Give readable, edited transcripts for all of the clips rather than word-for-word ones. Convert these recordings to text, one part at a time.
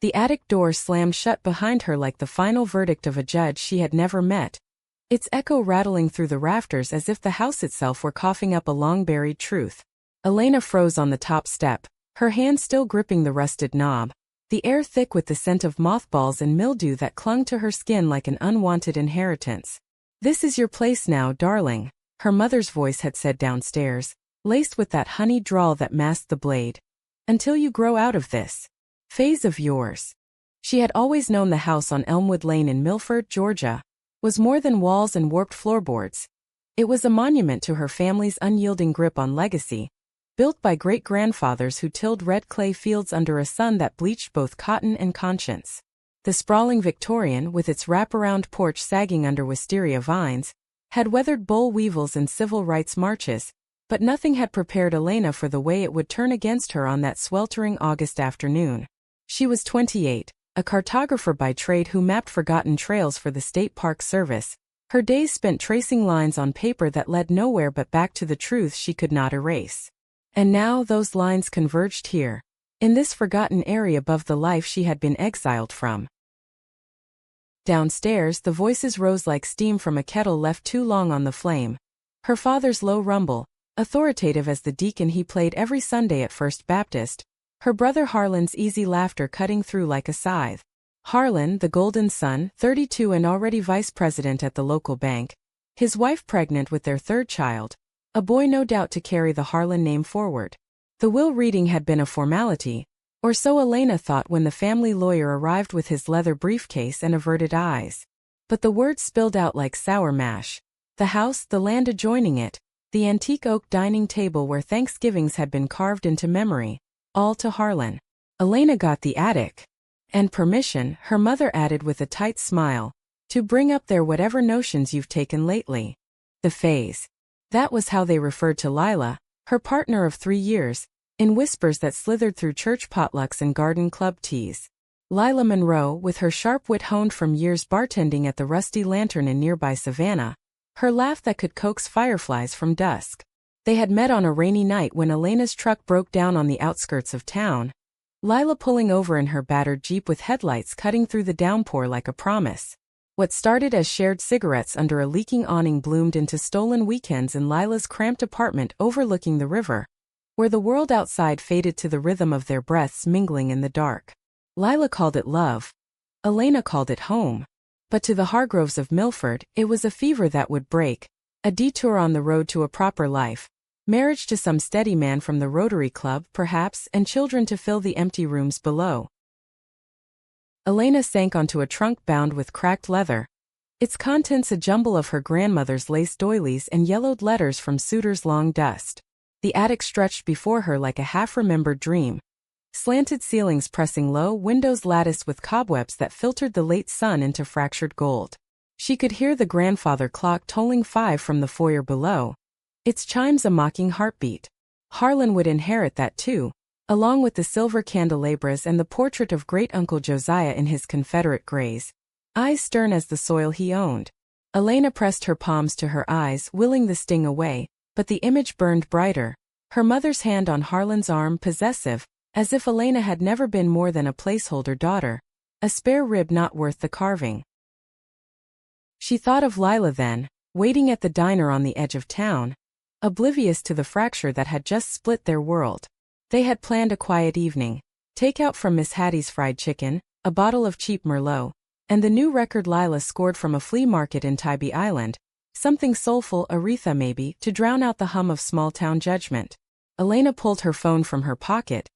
The attic door slammed shut behind her like the final verdict of a judge she had never met, its echo rattling through the rafters as if the house itself were coughing up a long-buried truth. Elena froze on the top step, her hand still gripping the rusted knob, the air thick with the scent of mothballs and mildew that clung to her skin like an unwanted inheritance. "This is your place now, darling," her mother's voice had said downstairs, laced with that honey drawl that masked the blade. "Until you grow out of this phase of yours." She had always known the house on Elmwood Lane in Milford, Georgia, was more than walls and warped floorboards. It was a monument to her family's unyielding grip on legacy, built by great-grandfathers who tilled red clay fields under a sun that bleached both cotton and conscience. The sprawling Victorian, with its wraparound porch sagging under wisteria vines, had weathered boll weevils and civil rights marches, but nothing had prepared Elena for the way it would turn against her on that sweltering August afternoon. She was 28, a cartographer by trade who mapped forgotten trails for the State Park Service, her days spent tracing lines on paper that led nowhere but back to the truth she could not erase. And now those lines converged here, in this forgotten area above the life she had been exiled from. Downstairs, the voices rose like steam from a kettle left too long on the flame. Her father's low rumble, authoritative as the deacon he played every Sunday at First Baptist, her brother Harlan's easy laughter cutting through like a scythe. Harlan, the golden son, 32 and already vice president at the local bank, his wife pregnant with their third child, a boy no doubt to carry the Harlan name forward. The will reading had been a formality, or so Elena thought when the family lawyer arrived with his leather briefcase and averted eyes. But the words spilled out like sour mash. The house, the land adjoining it, the antique oak dining table where Thanksgivings had been carved into memory, all to Harlan. Elena got the attic. And permission, her mother added with a tight smile, to bring up there whatever notions you've taken lately. The phase. That was how they referred to Lila, her partner of 3 years, in whispers that slithered through church potlucks and garden club teas. Lila Monroe, with her sharp wit honed from years bartending at the Rusty Lantern in nearby Savannah, her laugh that could coax fireflies from dusk. They had met on a rainy night when Elena's truck broke down on the outskirts of town, Lila pulling over in her battered Jeep with headlights cutting through the downpour like a promise. What started as shared cigarettes under a leaking awning bloomed into stolen weekends in Lila's cramped apartment overlooking the river, where the world outside faded to the rhythm of their breaths mingling in the dark. Lila called it love. Elena called it home. But to the Hargroves of Milford, it was a fever that would break, a detour on the road to a proper life, marriage to some steady man from the Rotary Club, perhaps, and children to fill the empty rooms below. Elena sank onto a trunk bound with cracked leather, its contents a jumble of her grandmother's lace doilies and yellowed letters from suitors long dust. The attic stretched before her like a half-remembered dream, slanted ceilings pressing low, windows latticed with cobwebs that filtered the late sun into fractured gold. She could hear the grandfather clock tolling 5 from the foyer below, its chimes a mocking heartbeat. Harlan would inherit that too, along with the silver candelabras and the portrait of great-uncle Josiah in his Confederate grays, eyes stern as the soil he owned. Elena pressed her palms to her eyes, willing the sting away, but the image burned brighter, her mother's hand on Harlan's arm possessive, as if Elena had never been more than a placeholder daughter, a spare rib not worth the carving. She thought of Lila then, waiting at the diner on the edge of town, oblivious to the fracture that had just split their world. They had planned a quiet evening, takeout from Miss Hattie's fried chicken, a bottle of cheap Merlot, and the new record Lila scored from a flea market in Tybee Island, something soulful, Aretha maybe, to drown out the hum of small-town judgment. Elena pulled her phone from her pocket,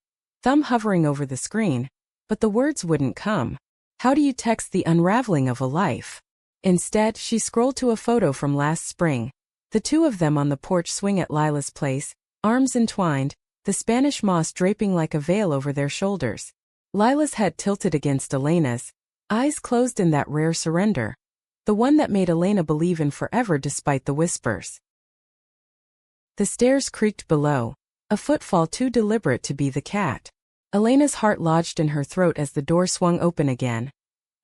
thumb hovering over the screen, but the words wouldn't come. How do you text the unraveling of a life? Instead, she scrolled to a photo from last spring, the two of them on the porch swing at Lila's place, arms entwined, the Spanish moss draping like a veil over their shoulders. Lila's head tilted against Elena's, eyes closed in that rare surrender, the one that made Elena believe in forever despite the whispers. The stairs creaked below, a footfall too deliberate to be the cat. Elena's heart lodged in her throat as the door swung open again,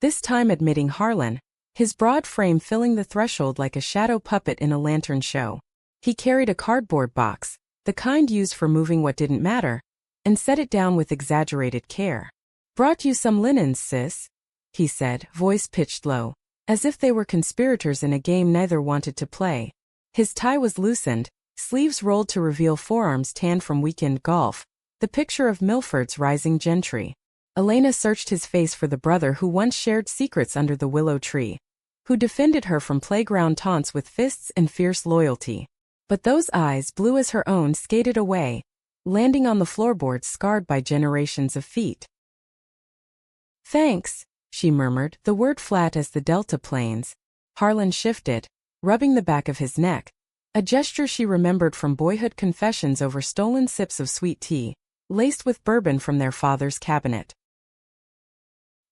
this time admitting Harlan, his broad frame filling the threshold like a shadow puppet in a lantern show. He carried a cardboard box, the kind used for moving what didn't matter, and set it down with exaggerated care. Brought you some linens, sis, he said, voice pitched low, as if they were conspirators in a game neither wanted to play. His tie was loosened, sleeves rolled to reveal forearms tanned from weekend golf, the picture of Milford's rising gentry. Elena searched his face for the brother who once shared secrets under the willow tree, who defended her from playground taunts with fists and fierce loyalty. But those eyes, blue as her own, skated away, landing on the floorboards scarred by generations of feet. Thanks, she murmured, the word flat as the Delta plains. Harlan shifted, rubbing the back of his neck, a gesture she remembered from boyhood confessions over stolen sips of sweet tea, laced with bourbon from their father's cabinet.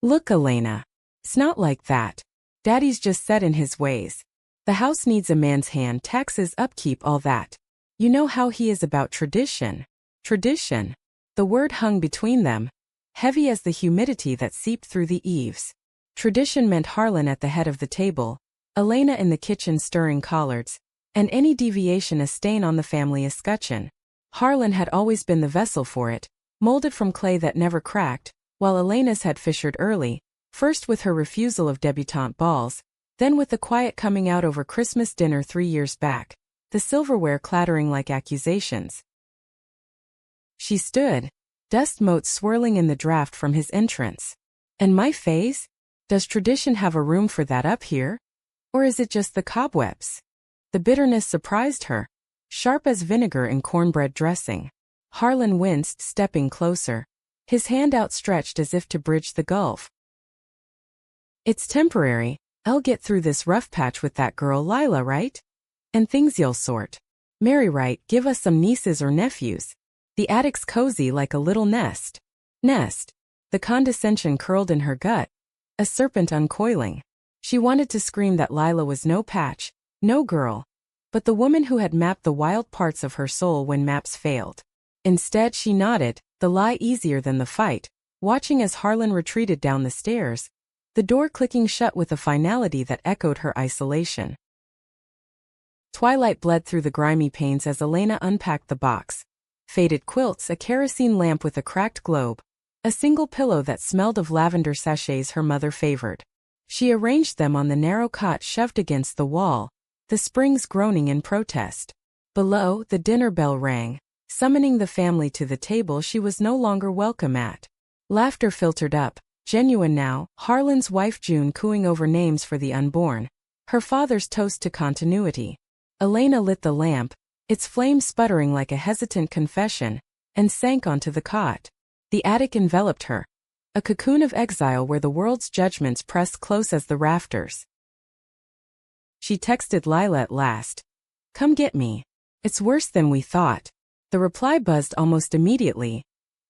Look, Elena. It's not like that. Daddy's just set in his ways. The house needs a man's hand, taxes, upkeep, all that. You know how he is about tradition. Tradition. The word hung between them, heavy as the humidity that seeped through the eaves. Tradition meant Harlan at the head of the table, Elena in the kitchen stirring collards, and any deviation a stain on the family escutcheon. Harlan had always been the vessel for it, molded from clay that never cracked, while Elena's had fissured early, first with her refusal of debutante balls, then with the quiet coming out over Christmas dinner 3 years back, the silverware clattering like accusations. She stood, dust motes swirling in the draft from his entrance. And my face? Does tradition have a room for that up here? Or is it just the cobwebs? The bitterness surprised her, sharp as vinegar in cornbread dressing. Harlan winced, stepping closer, his hand outstretched as if to bridge the gulf. It's temporary. I'll get through this rough patch with that girl Lila, right? And things you'll sort. Marry right, give us some nieces or nephews. The attic's cozy like a little nest. Nest. The condescension curled in her gut, a serpent uncoiling. She wanted to scream that Lila was no patch, no girl, but the woman who had mapped the wild parts of her soul when maps failed. Instead she nodded, the lie easier than the fight, watching as Harlan retreated down the stairs, the door clicking shut with a finality that echoed her isolation. Twilight bled through the grimy panes as Elena unpacked the box. Faded quilts, a kerosene lamp with a cracked globe, a single pillow that smelled of lavender sachets her mother favored. She arranged them on the narrow cot shoved against the wall, the springs groaning in protest. Below, the dinner bell rang, summoning the family to the table she was no longer welcome at. Laughter filtered up, genuine now, Harlan's wife June cooing over names for the unborn, her father's toast to continuity. Elena lit the lamp, its flame sputtering like a hesitant confession, and sank onto the cot. The attic enveloped her, a cocoon of exile where the world's judgments pressed close as the rafters. She texted Lila at last. Come get me. It's worse than we thought. The reply buzzed almost immediately.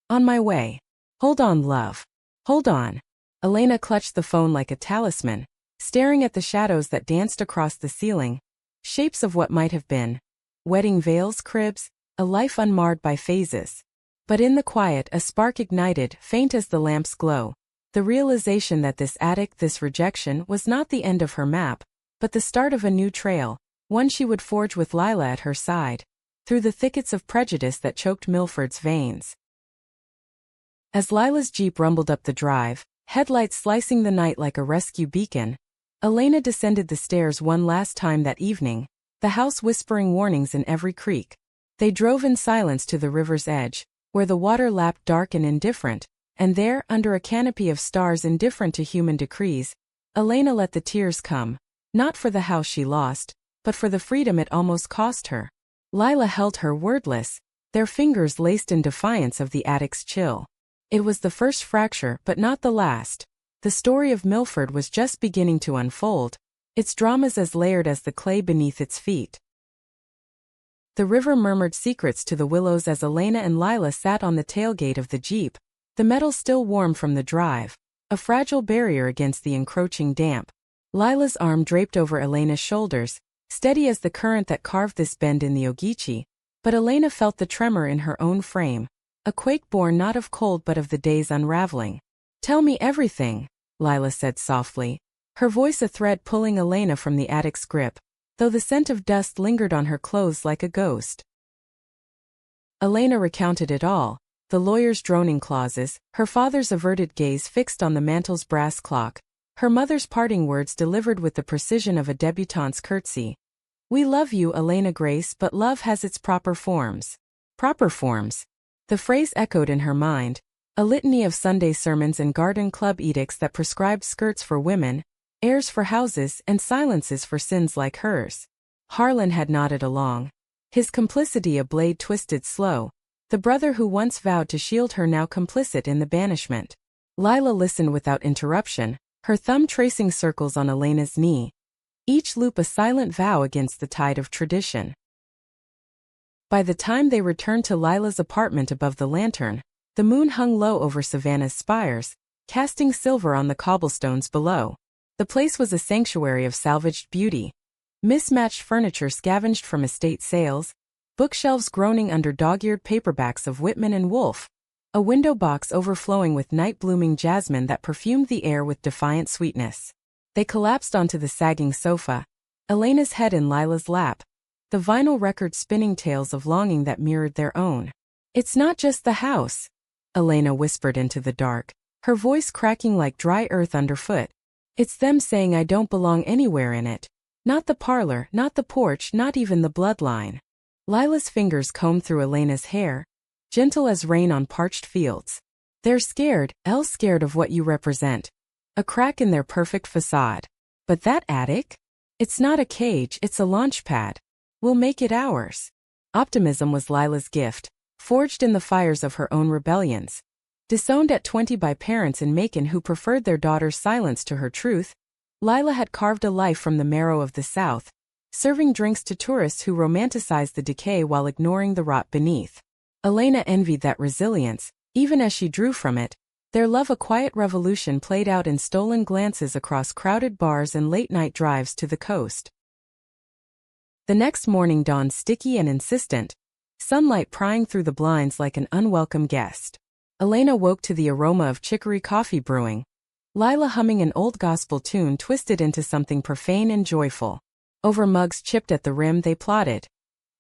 On my way. Hold on, love. Hold on. Elena clutched the phone like a talisman, staring at the shadows that danced across the ceiling, shapes of what might have been. Wedding veils, cribs, a life unmarred by phases. But in the quiet, a spark ignited, faint as the lamp's glow. The realization that this attic, this rejection, was not the end of her map, but the start of a new trail, one she would forge with Lila at her side, through the thickets of prejudice that choked Milford's veins. As Lila's Jeep rumbled up the drive, headlights slicing the night like a rescue beacon, Elena descended the stairs one last time that evening, the house whispering warnings in every creak. They drove in silence to the river's edge, where the water lapped dark and indifferent, and there, under a canopy of stars indifferent to human decrees, Elena let the tears come, not for the house she lost, but for the freedom it almost cost her. Lila held her wordless, their fingers laced in defiance of the attic's chill. It was the first fracture but not the last. The story of Milford was just beginning to unfold, its dramas as layered as the clay beneath its feet. The river murmured secrets to the willows as Elena and Lila sat on the tailgate of the Jeep, the metal still warm from the drive, a fragile barrier against the encroaching damp. Lila's arm draped over Elena's shoulders, steady as the current that carved this bend in the Ogeechee, but Elena felt the tremor in her own frame, a quake born not of cold but of the day's unraveling. Tell me everything, Lila said softly, her voice a thread pulling Elena from the attic's grip, though the scent of dust lingered on her clothes like a ghost. Elena recounted it all, the lawyer's droning clauses, her father's averted gaze fixed on the mantel's brass clock, her mother's parting words delivered with the precision of a debutante's curtsy. "We love you, Elena Grace, but love has its proper forms." Proper forms. The phrase echoed in her mind, a litany of Sunday sermons and garden club edicts that prescribed skirts for women, heirs for houses, and silences for sins like hers. Harlan had nodded along. His complicity a blade twisted slow, the brother who once vowed to shield her now complicit in the banishment. Lila listened without interruption, her thumb tracing circles on Elena's knee, each loop a silent vow against the tide of tradition. By the time they returned to Lila's apartment above the lantern, the moon hung low over Savannah's spires, casting silver on the cobblestones below. The place was a sanctuary of salvaged beauty. Mismatched furniture scavenged from estate sales, bookshelves groaning under dog-eared paperbacks of Whitman and Woolf, a window box overflowing with night-blooming jasmine that perfumed the air with defiant sweetness. They collapsed onto the sagging sofa, Elena's head in Lila's lap, the vinyl record spinning tales of longing that mirrored their own. "It's not just the house," Elena whispered into the dark, her voice cracking like dry earth underfoot. "It's them saying I don't belong anywhere in it. Not the parlor, not the porch, not even the bloodline." Lila's fingers combed through Elena's hair, gentle as rain on parched fields. "They're scared, scared of what you represent. A crack in their perfect facade. But that attic? It's not a cage, it's a launch pad. We'll make it ours." Optimism was Lila's gift, forged in the fires of her own rebellions. Disowned at 20 by parents in Macon who preferred their daughter's silence to her truth, Lila had carved a life from the marrow of the South, serving drinks to tourists who romanticized the decay while ignoring the rot beneath. Elena envied that resilience, even as she drew from it. Their love a quiet revolution played out in stolen glances across crowded bars and late-night drives to the coast. The next morning dawned sticky and insistent, sunlight prying through the blinds like an unwelcome guest. Elena woke to the aroma of chicory coffee brewing, Lila humming an old gospel tune twisted into something profane and joyful. Over mugs chipped at the rim they plotted.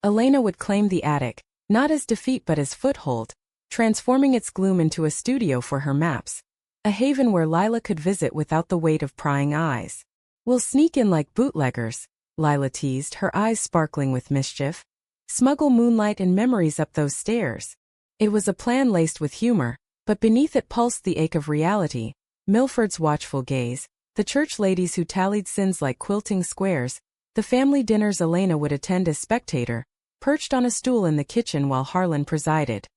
Elena would claim the attic, not as defeat but as foothold, transforming its gloom into a studio for her maps, a haven where Lila could visit without the weight of prying eyes. "We'll sneak in like bootleggers," Lila teased, her eyes sparkling with mischief. "Smuggle moonlight and memories up those stairs." It was a plan laced with humor, but beneath it pulsed the ache of reality. Milford's watchful gaze, the church ladies who tallied sins like quilting squares, the family dinners Elena would attend as spectator, perched on a stool in the kitchen while Harlan presided.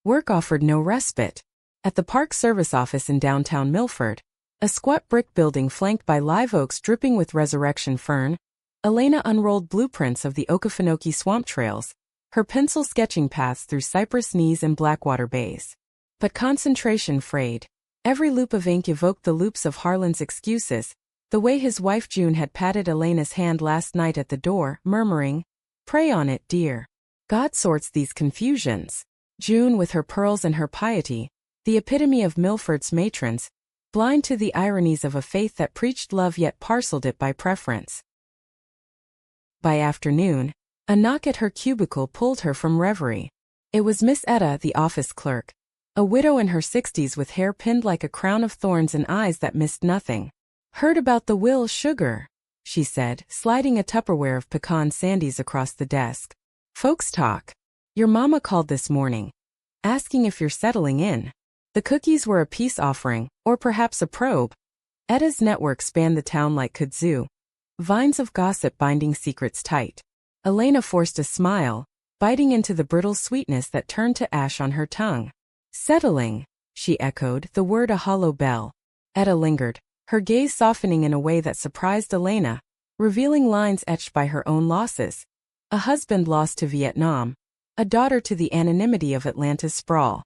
Work offered no respite. At the Park Service office in downtown Milford, a squat brick building flanked by live oaks dripping with resurrection fern, Elena unrolled blueprints of the Okefenokee swamp trails, her pencil sketching paths through cypress knees and blackwater bays. But concentration frayed. Every loop of ink evoked the loops of Harlan's excuses, the way his wife June had patted Elena's hand last night at the door, murmuring, "Pray on it, dear. God sorts these confusions." June, with her pearls and her piety, the epitome of Milford's matrons, blind to the ironies of a faith that preached love yet parceled it by preference. By afternoon, a knock at her cubicle pulled her from reverie. It was Miss Etta, the office clerk, a widow in her 60s with hair pinned like a crown of thorns and eyes that missed nothing. "Heard about the will, sugar," she said, sliding a Tupperware of pecan sandies across the desk. "Folks talk. Your mama called this morning, asking if you're settling in." The cookies were a peace offering, or perhaps a probe. Etta's network spanned the town like kudzu, vines of gossip binding secrets tight. Elena forced a smile, biting into the brittle sweetness that turned to ash on her tongue. "Settling," she echoed, the word a hollow bell. Etta lingered, her gaze softening in a way that surprised Elena, revealing lines etched by her own losses. A husband lost to Vietnam, a daughter to the anonymity of Atlanta's sprawl.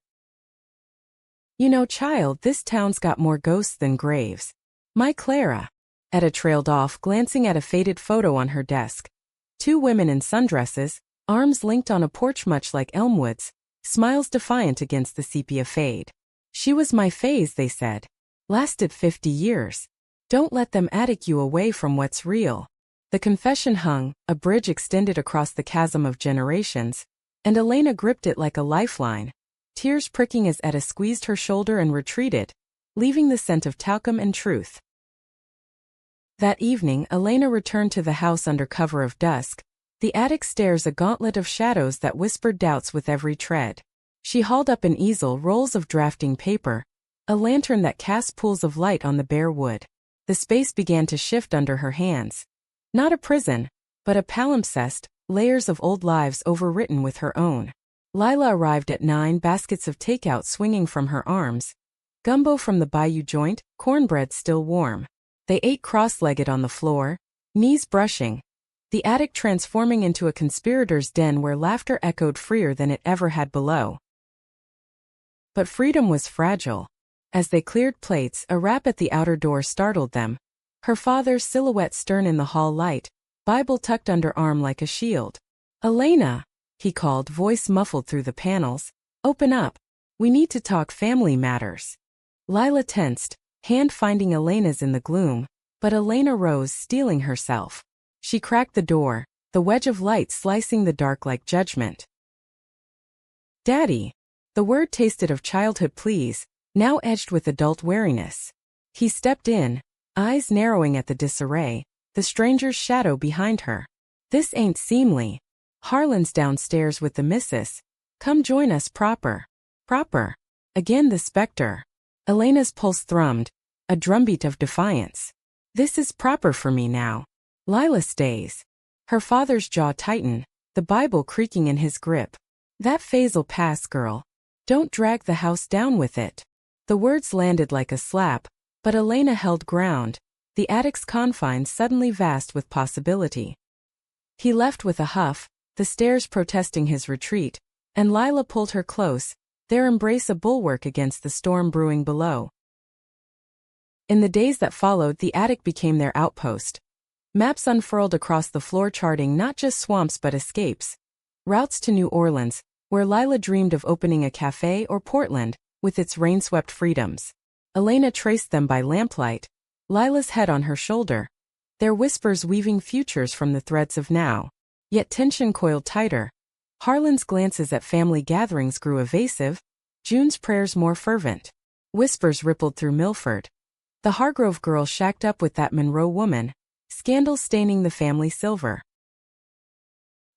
"You know, child, this town's got more ghosts than graves. My Clara." Etta trailed off, glancing at a faded photo on her desk. Two women in sundresses, arms linked on a porch much like Elmwood's, smiles defiant against the sepia fade. "She was my phase," they said. "Lasted 50 years. Don't let them attic you away from what's real." The confession hung, a bridge extended across the chasm of generations, and Elena gripped it like a lifeline, tears pricking as Etta squeezed her shoulder and retreated, leaving the scent of talcum and truth. That evening, Elena returned to the house under cover of dusk, the attic stairs a gauntlet of shadows that whispered doubts with every tread. She hauled up an easel, rolls of drafting paper, a lantern that cast pools of light on the bare wood. The space began to shift under her hands. Not a prison, but a palimpsest, layers of old lives overwritten with her own. Lila arrived at 9, baskets of takeout swinging from her arms. Gumbo from the bayou joint, cornbread still warm. They ate cross-legged on the floor, knees brushing, the attic transforming into a conspirator's den where laughter echoed freer than it ever had below. But freedom was fragile. As they cleared plates, a rap at the outer door startled them. Her father's silhouette stern in the hall light, Bible tucked under arm like a shield. "Elena," he called, voice muffled through the panels. "Open up. We need to talk family matters." Lila tensed, hand finding Elena's in the gloom, but Elena rose, steeling herself. She cracked the door, the wedge of light slicing the dark like judgment. "Daddy." The word tasted of childhood pleas, now edged with adult wariness. He stepped in, eyes narrowing at the disarray, the stranger's shadow behind her. "This ain't seemly. Harlan's downstairs with the missus. Come join us proper." "Proper?" Again the specter. Elena's pulse thrummed, a drumbeat of defiance. "This is proper for me now." Lila stays. Her father's jaw tightened, the Bible creaking in his grip. "That phase'll pass, girl. Don't drag the house down with it." The words landed like a slap, but Elena held ground, the attic's confines suddenly vast with possibility. He left with a huff, the stairs protesting his retreat, and Lila pulled her close, their embrace a bulwark against the storm brewing below. In the days that followed, the attic became their outpost. Maps unfurled across the floor charting not just swamps but escapes. Routes to New Orleans, where Lila dreamed of opening a cafe, or Portland, with its rain-swept freedoms. Elena traced them by lamplight, Lila's head on her shoulder, their whispers weaving futures from the threads of now. Yet tension coiled tighter. Harlan's glances at family gatherings grew evasive, June's prayers more fervent. Whispers rippled through Milford. The Hargrove girl shacked up with that Monroe woman, scandal staining the family silver.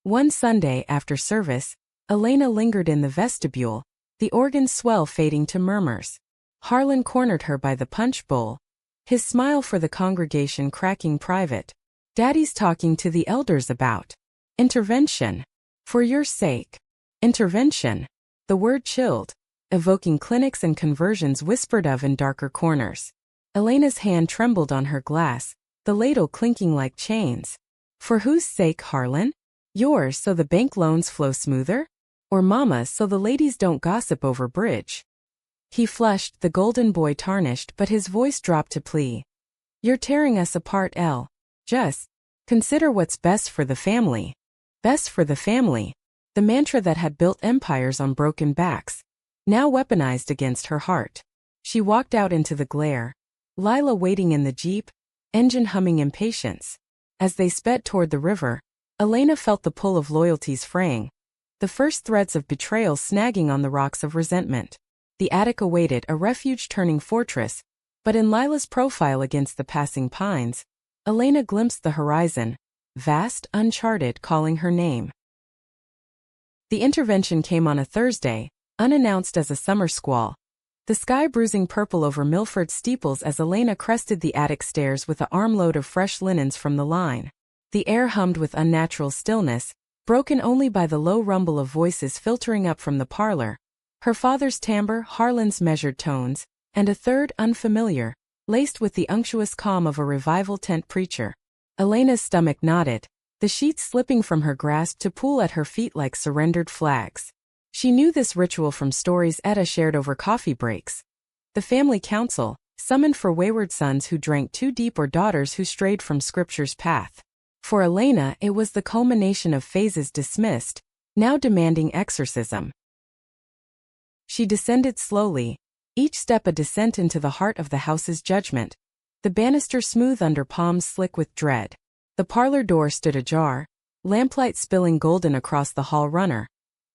One Sunday after service, Elena lingered in the vestibule, the organ's swell fading to murmurs. Harlan cornered her by the punch bowl, his smile for the congregation cracking private. "Daddy's talking to the elders about intervention. For your sake." Intervention. The word chilled, evoking clinics and conversions whispered of in darker corners. Elena's hand trembled on her glass, the ladle clinking like chains. "For whose sake, Harlan? Yours, so the bank loans flow smoother? Or Mama's, so the ladies don't gossip over bridge?" He flushed, the golden boy tarnished, but his voice dropped to plea. "You're tearing us apart, Elle. Just consider what's best for the family." Best for the family. The mantra that had built empires on broken backs, now weaponized against her heart. She walked out into the glare, Lila waiting in the jeep, engine humming impatience. As they sped toward the river, Elena felt the pull of loyalties fraying, the first threads of betrayal snagging on the rocks of resentment. The attic awaited, a refuge-turning fortress, but in Lila's profile against the passing pines, Elena glimpsed the horizon, vast, uncharted, calling her name. The intervention came on a Thursday, unannounced as a summer squall, the sky bruising purple over Milford's steeples as Elena crested the attic stairs with an armload of fresh linens from the line. The air hummed with unnatural stillness, broken only by the low rumble of voices filtering up from the parlor. Her father's timbre, Harlan's measured tones, and a third, unfamiliar, laced with the unctuous calm of a revival tent preacher. Elena's stomach knotted, the sheets slipping from her grasp to pool at her feet like surrendered flags. She knew this ritual from stories Etta shared over coffee breaks. The family council, summoned for wayward sons who drank too deep or daughters who strayed from Scripture's path. For Elena, it was the culmination of phases dismissed, now demanding exorcism. She descended slowly, each step a descent into the heart of the house's judgment, the banister smooth under palms slick with dread. The parlor door stood ajar, lamplight spilling golden across the hall runner.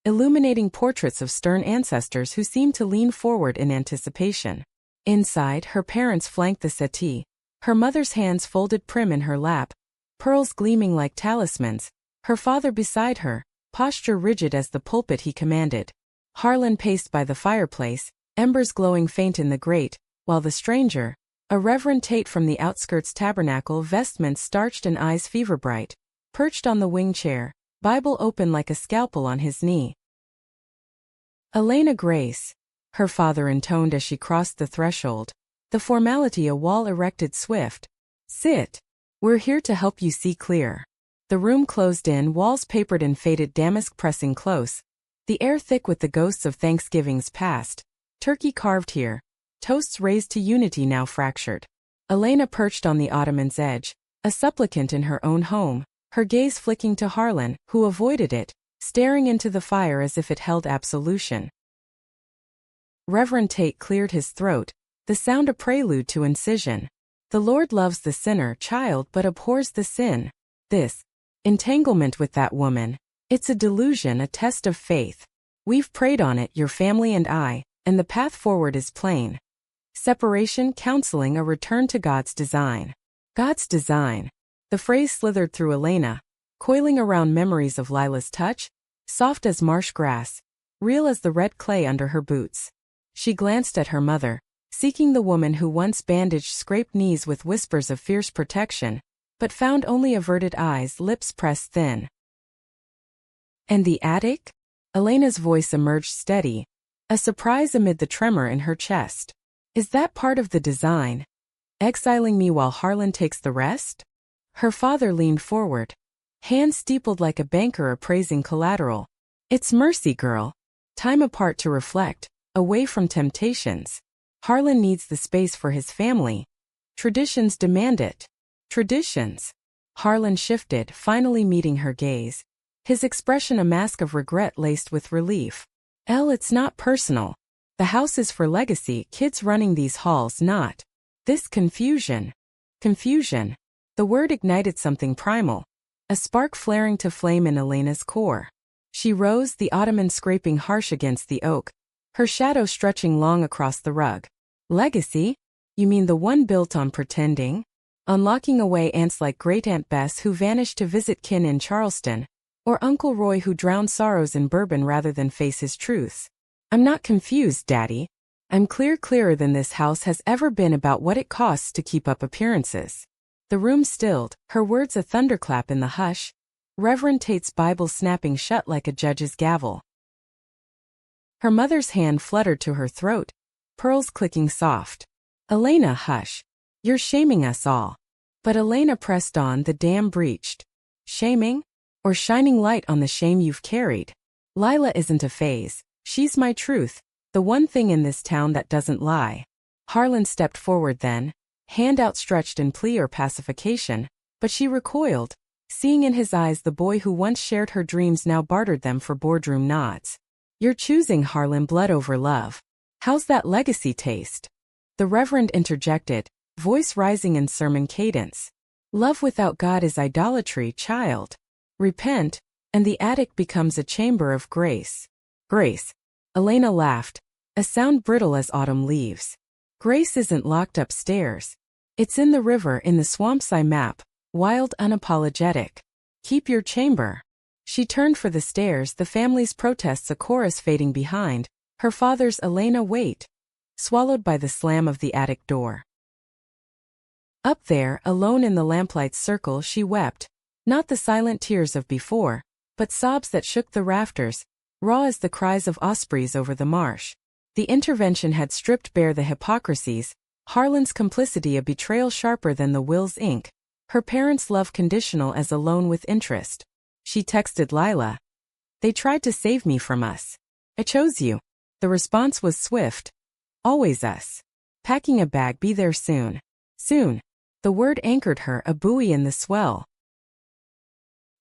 illuminating portraits of stern ancestors who seemed to lean forward in anticipation. Inside, her parents flanked the settee, her mother's hands folded prim in her lap, pearls gleaming like talismans, her father beside her, posture rigid as the pulpit he commanded. Harlan paced by the fireplace, embers glowing faint in the grate, while the stranger, a Reverend Tate from the outskirts tabernacle, vestments starched and eyes fever-bright, perched on the wing chair, Bible open like a scalpel on his knee. "Elena Grace," her father intoned as she crossed the threshold, the formality a wall erected swift. "Sit. We're here to help you see clear." The room closed in, walls papered in faded damask pressing close, the air thick with the ghosts of Thanksgivings past, turkey carved here, toasts raised to unity now fractured. Elena perched on the ottoman's edge, a supplicant in her own home, her gaze flicking to Harlan, who avoided it, staring into the fire as if it held absolution. Reverend Tate cleared his throat, the sound a prelude to incision. "The Lord loves the sinner, child, but abhors the sin. This entanglement with that woman, it's a delusion, a test of faith. We've prayed on it, your family and I, and the path forward is plain. Separation, counseling, a return to God's design." God's design. The phrase slithered through Elena, coiling around memories of Lila's touch, soft as marsh grass, real as the red clay under her boots. She glanced at her mother, seeking the woman who once bandaged scraped knees with whispers of fierce protection, but found only averted eyes, lips pressed thin. "And the attic?" Elena's voice emerged steady, a surprise amid the tremor in her chest. "Is that part of the design? Exiling me while Harlan takes the rest?" Her father leaned forward, hands steepled like a banker appraising collateral. "It's mercy, girl. Time apart to reflect, away from temptations. Harlan needs the space for his family. Traditions demand it." Traditions. Harlan shifted, finally meeting her gaze, his expression a mask of regret laced with relief. It's not personal. The house is for legacy, kids running these halls, not this confusion." Confusion. The word ignited something primal, a spark flaring to flame in Elena's core. She rose, the ottoman scraping harsh against the oak, her shadow stretching long across the rug. "Legacy? You mean the one built on pretending? On locking away aunts like Great-Aunt Bess who vanished to visit kin in Charleston, or Uncle Roy who drowned sorrows in bourbon rather than face his truths? I'm not confused, Daddy. I'm clearer than this house has ever been about what it costs to keep up appearances." The room stilled, her words a thunderclap in the hush, Reverend Tate's Bible snapping shut like a judge's gavel. Her mother's hand fluttered to her throat, pearls clicking soft. "Elena, hush. You're shaming us all." But Elena pressed on, the dam breached. "Shaming? Or shining light on the shame you've carried? Lila isn't a phase. She's my truth, the one thing in this town that doesn't lie." Harlan stepped forward then, hand outstretched in plea or pacification, but she recoiled, seeing in his eyes the boy who once shared her dreams now bartered them for boardroom nods. "You're choosing, Harlan, blood over love. How's that legacy taste?" The Reverend interjected, voice rising in sermon cadence. "Love without God is idolatry, child. Repent, and the attic becomes a chamber of grace." "Grace." Elena laughed, a sound brittle as autumn leaves. "Grace isn't locked upstairs. It's in the river, in the swamps I map, wild, unapologetic. Keep your chamber." She turned for the stairs, the family's protests a chorus fading behind, her father's "Elena, wait," swallowed by the slam of the attic door. Up there, alone in the lamplight's circle, she wept, not the silent tears of before, but sobs that shook the rafters, raw as the cries of ospreys over the marsh. The intervention had stripped bare the hypocrisies, Harlan's complicity a betrayal sharper than the will's ink, her parents' love conditional as a loan with interest. She texted Lila. "They tried to save me from us. I chose you." The response was swift. "Always us. Packing a bag, be there soon." Soon. The word anchored her, a buoy in the swell.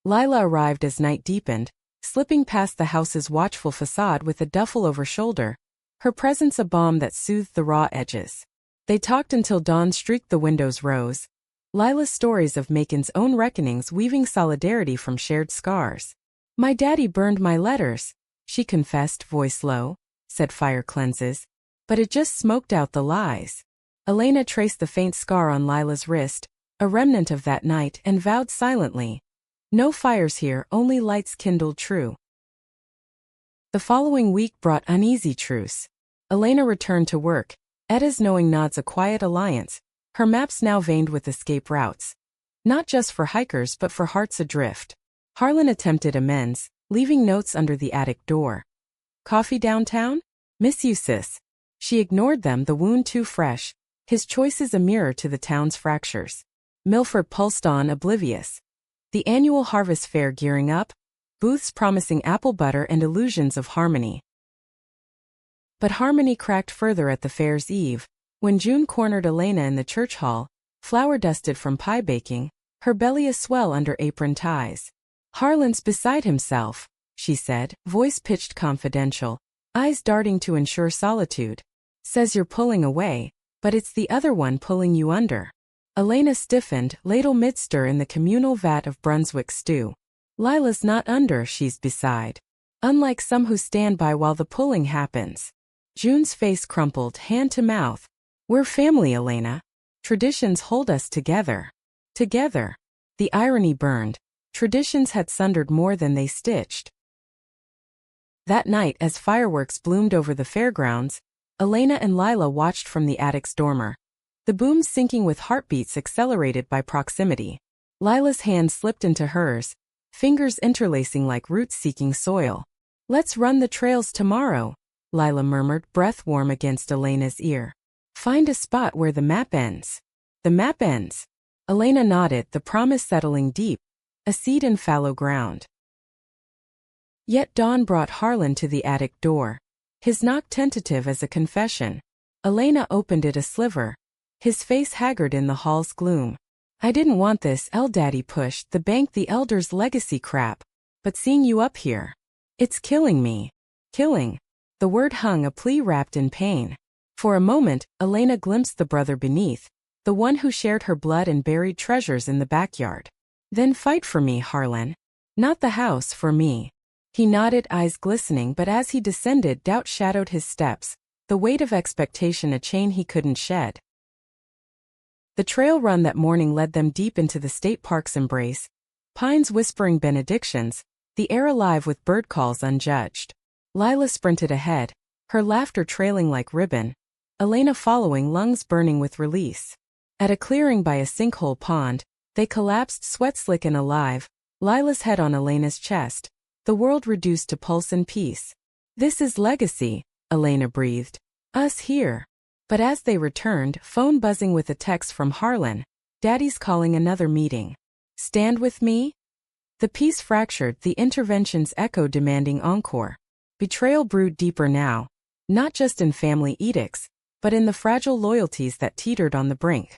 Lila arrived as night deepened, slipping past the house's watchful facade with a duffel over shoulder, her presence a balm that soothed the raw edges. They talked until dawn streaked the windows rose, Lila's stories of Macon's own reckonings weaving solidarity from shared scars. "My daddy burned my letters," she confessed, voice low. Said fire cleanses. But it just smoked out the lies. Elena traced the faint scar on Lila's wrist, a remnant of that night, and vowed silently. No fires here, only lights kindled true. The following week brought uneasy truce. Elena returned to work, Etta's knowing nods a quiet alliance, her maps now veined with escape routes. Not just for hikers but for hearts adrift. Harlan attempted amends, leaving notes under the attic door. Coffee downtown? Miss you, sis. She ignored them, the wound too fresh, his choices a mirror to the town's fractures. Milford pulsed on, oblivious. The annual harvest fair gearing up, booths promising apple butter and illusions of harmony. But harmony cracked further at the fair's eve, when June cornered Elena in the church hall, flour-dusted from pie baking, her belly aswell under apron ties. Harlan's beside himself, she said, voice pitched confidential, eyes darting to ensure solitude. Says you're pulling away, but it's the other one pulling you under. Elena stiffened, ladle mid-stir in the communal vat of Brunswick stew. Lila's not under, she's beside. Unlike some who stand by while the pulling happens. June's face crumpled, hand to mouth. We're family, Elena. Traditions hold us together. Together. The irony burned. Traditions had sundered more than they stitched. That night, as fireworks bloomed over the fairgrounds, Elena and Lila watched from the attic's dormer. The booms syncing with heartbeats accelerated by proximity. Lila's hand slipped into hers, fingers interlacing like roots seeking soil. Let's run the trails tomorrow, Lila murmured, breath warm against Elena's ear. Find a spot where the map ends. The map ends. Elena nodded, the promise settling deep, a seed in fallow ground. Yet dawn brought Harlan to the attic door. His knock tentative as a confession. Elena opened it a sliver, his face haggard in the hall's gloom. I didn't want this, Daddy pushed, the bank, the elder's legacy crap. But seeing you up here. It's killing me. Killing. The word hung, a plea wrapped in pain. For a moment, Elena glimpsed the brother beneath, the one who shared her blood and buried treasures in the backyard. Then fight for me, Harlan. Not the house, for me. He nodded, eyes glistening, but as he descended, doubt shadowed his steps, the weight of expectation a chain he couldn't shed. The trail run that morning led them deep into the state park's embrace, pines whispering benedictions, the air alive with bird calls unjudged. Lila sprinted ahead, her laughter trailing like ribbon, Elena following, lungs burning with release. At a clearing by a sinkhole pond, they collapsed, sweat slick and alive, Lila's head on Elena's chest, the world reduced to pulse and peace. This is legacy, Elena breathed. Us here. But as they returned, phone buzzing with a text from Harlan, Daddy's calling another meeting. Stand with me? The peace fractured, the intervention's echo demanding encore. Betrayal brewed deeper now, not just in family edicts, but in the fragile loyalties that teetered on the brink.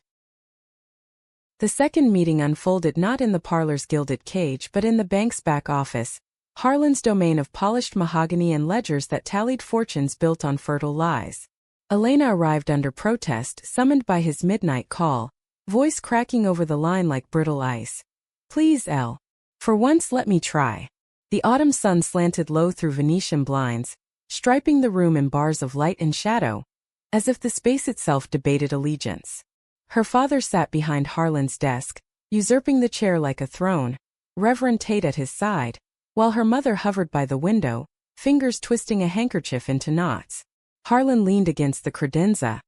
The second meeting unfolded not in the parlor's gilded cage but in the bank's back office, Harlan's domain of polished mahogany and ledgers that tallied fortunes built on fertile lies. Elena arrived under protest, summoned by his midnight call, voice cracking over the line like brittle ice. Please, Elle. For once let me try. The autumn sun slanted low through Venetian blinds, striping the room in bars of light and shadow, as if the space itself debated allegiance. Her father sat behind Harlan's desk, usurping the chair like a throne, Reverend Tate at his side, while her mother hovered by the window, fingers twisting a handkerchief into knots. Harlan leaned against the credenza,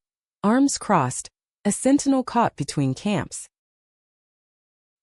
arms crossed, a sentinel caught between camps.